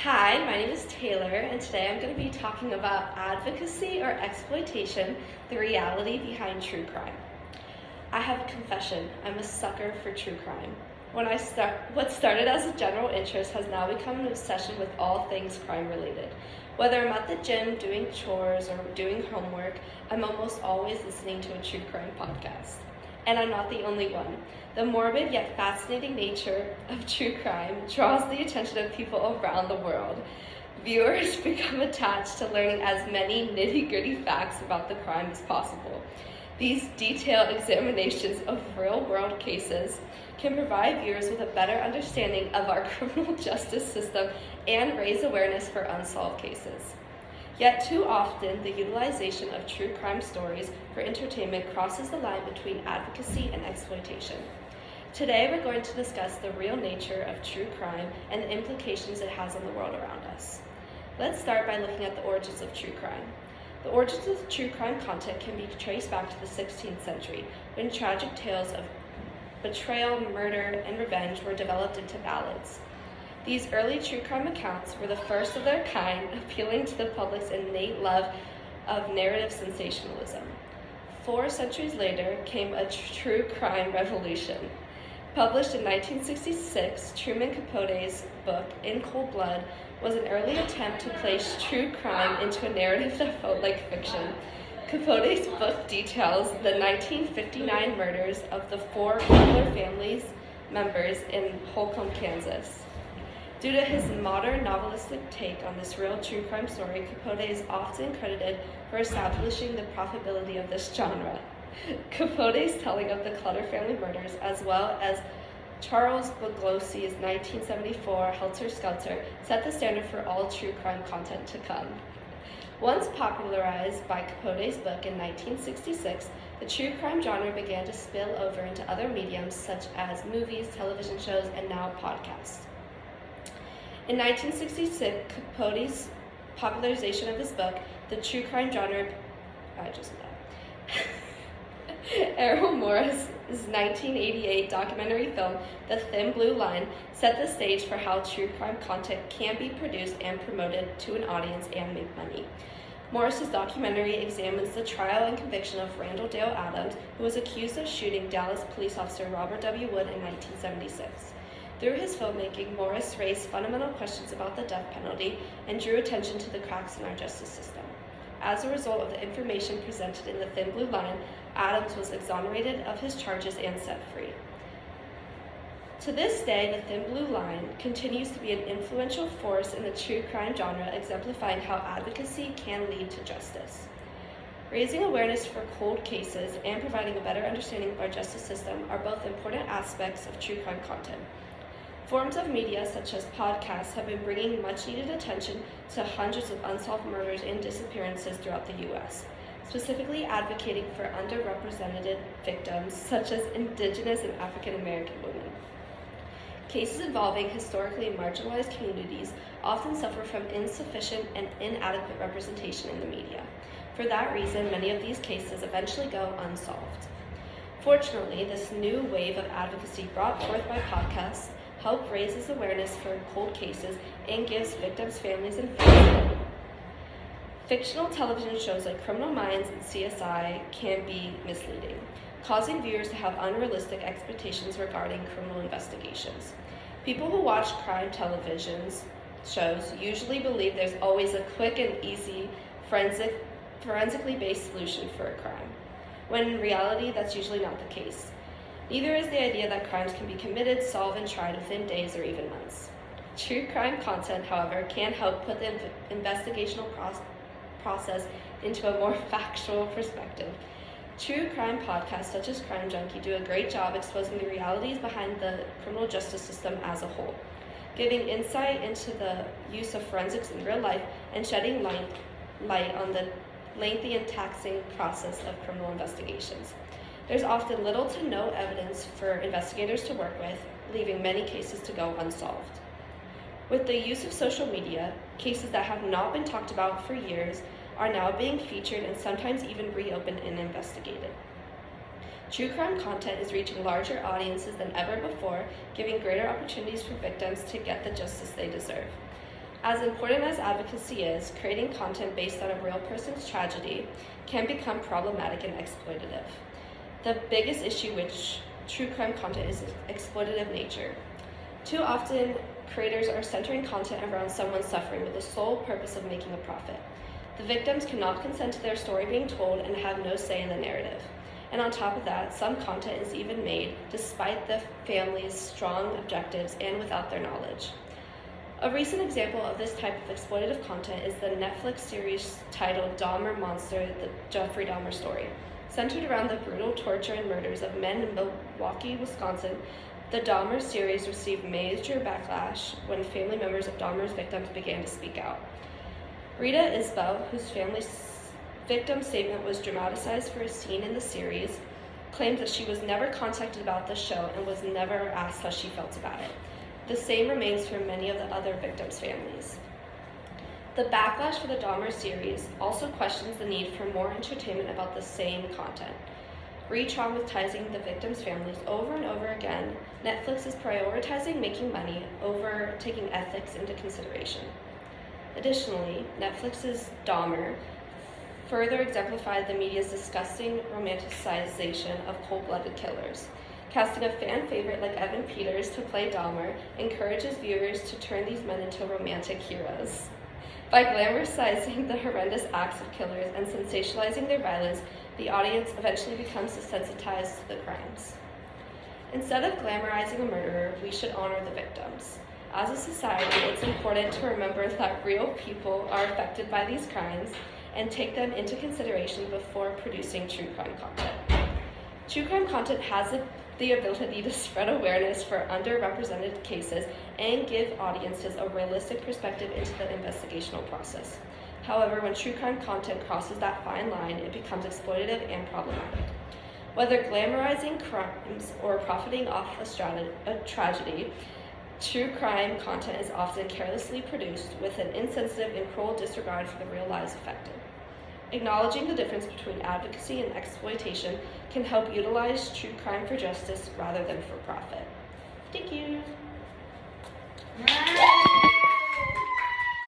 Hi, my name is Taylor, and today I'm going to be talking about advocacy or exploitation, the reality behind true crime. I have a confession. I'm a sucker for true crime. What started as a general interest has now become an obsession with all things crime related. Whether I'm at the gym doing chores or doing homework, I'm almost always listening to a true crime podcast. And I'm not the only one. The morbid yet fascinating nature of true crime draws the attention of people around the world. Viewers become attached to learning as many nitty-gritty facts about the crime as possible. These detailed examinations of real-world cases can provide viewers with a better understanding of our criminal justice system and raise awareness for unsolved cases. Yet too often, the utilization of true crime stories for entertainment crosses the line between advocacy and exploitation. Today, we're going to discuss the real nature of true crime and the implications it has on the world around us. Let's start by looking at the origins of true crime. The origins of true crime content can be traced back to the 16th century, when tragic tales of betrayal, murder, and revenge were developed into ballads. These early true crime accounts were the first of their kind, appealing to the public's innate love of narrative sensationalism. 4 centuries later came a true crime revolution. Published in 1966, Truman Capote's book, In Cold Blood, was an early attempt to place true crime into a narrative that felt like fiction. Capote's book details the 1959 murders of the 4 Keller family's members in Holcomb, Kansas. Due to his modern novelistic take on this real true crime story, Capote is often credited for establishing the profitability of this genre. Capote's telling of the Clutter family murders, as well as Charles Buglosi's 1974 Helter Skelter, set the standard for all true crime content to come. Once popularized by Capote's book in 1966, the true crime genre began to spill over into other mediums such as movies, television shows, and now podcasts. In 1966, Capote's popularization of his book, the true crime genre, Errol Morris' 1988 documentary film, The Thin Blue Line, set the stage for how true crime content can be produced and promoted to an audience and make money. Morris's documentary examines the trial and conviction of Randall Dale Adams, who was accused of shooting Dallas police officer Robert W. Wood in 1976. Through his filmmaking, Morris raised fundamental questions about the death penalty and drew attention to the cracks in our justice system. As a result of the information presented in The Thin Blue Line, Adams was exonerated of his charges and set free. To this day, The Thin Blue Line continues to be an influential force in the true crime genre, exemplifying how advocacy can lead to justice. Raising awareness for cold cases and providing a better understanding of our justice system are both important aspects of true crime content. Forms of media such as podcasts have been bringing much-needed attention to hundreds of unsolved murders and disappearances throughout the U.S., specifically advocating for underrepresented victims such as Indigenous and African American women. Cases involving historically marginalized communities often suffer from insufficient and inadequate representation in the media. For that reason, many of these cases eventually go unsolved. Fortunately, this new wave of advocacy brought forth by podcasts help raises awareness for cold cases and gives victims' families and friends hope. Fictional television shows like Criminal Minds and CSI can be misleading, causing viewers to have unrealistic expectations regarding criminal investigations. People who watch crime television shows usually believe there's always a quick and easy forensically based solution for a crime, when in reality that's usually not the case. Neither is the idea that crimes can be committed, solved, and tried within days or even months. True crime content, however, can help put the investigational process into a more factual perspective. True crime podcasts such as Crime Junkie do a great job exposing the realities behind the criminal justice system as a whole, giving insight into the use of forensics in real life and shedding light on the lengthy and taxing process of criminal investigations. There's often little to no evidence for investigators to work with, leaving many cases to go unsolved. With the use of social media, cases that have not been talked about for years are now being featured and sometimes even reopened and investigated. True crime content is reaching larger audiences than ever before, giving greater opportunities for victims to get the justice they deserve. As important as advocacy is, creating content based on a real person's tragedy can become problematic and exploitative. The biggest issue with true crime content is its exploitative nature. Too often, creators are centering content around someone suffering with the sole purpose of making a profit. The victims cannot consent to their story being told and have no say in the narrative. And on top of that, some content is even made despite the family's strong objectives and without their knowledge. A recent example of this type of exploitative content is the Netflix series titled Dahmer Monster, the Jeffrey Dahmer story. Centered around the brutal torture and murders of men in Milwaukee, Wisconsin, the Dahmer series received major backlash when family members of Dahmer's victims began to speak out. Rita Isbell, whose family's victim statement was dramatized for a scene in the series, claimed that she was never contacted about the show and was never asked how she felt about it. The same remains for many of the other victims' families. The backlash for the Dahmer series also questions the need for more entertainment about the same content. Re-traumatizing the victims' families over and over again, Netflix is prioritizing making money over taking ethics into consideration. Additionally, Netflix's Dahmer further exemplified the media's disgusting romanticization of cold-blooded killers. Casting a fan favorite like Evan Peters to play Dahmer encourages viewers to turn these men into romantic heroes. By glamorizing the horrendous acts of killers and sensationalizing their violence, the audience eventually becomes desensitized to the crimes. Instead of glamorizing a murderer, we should honor the victims. As a society, it's important to remember that real people are affected by these crimes and take them into consideration before producing true crime content. True crime content has the ability to spread awareness for underrepresented cases and give audiences a realistic perspective into the investigational process. However, when true crime content crosses that fine line, it becomes exploitative and problematic. Whether glamorizing crimes or profiting off a tragedy, true crime content is often carelessly produced with an insensitive and cruel disregard for the real lives affected. Acknowledging the difference between advocacy and exploitation can help utilize true crime for justice rather than for profit. Thank you.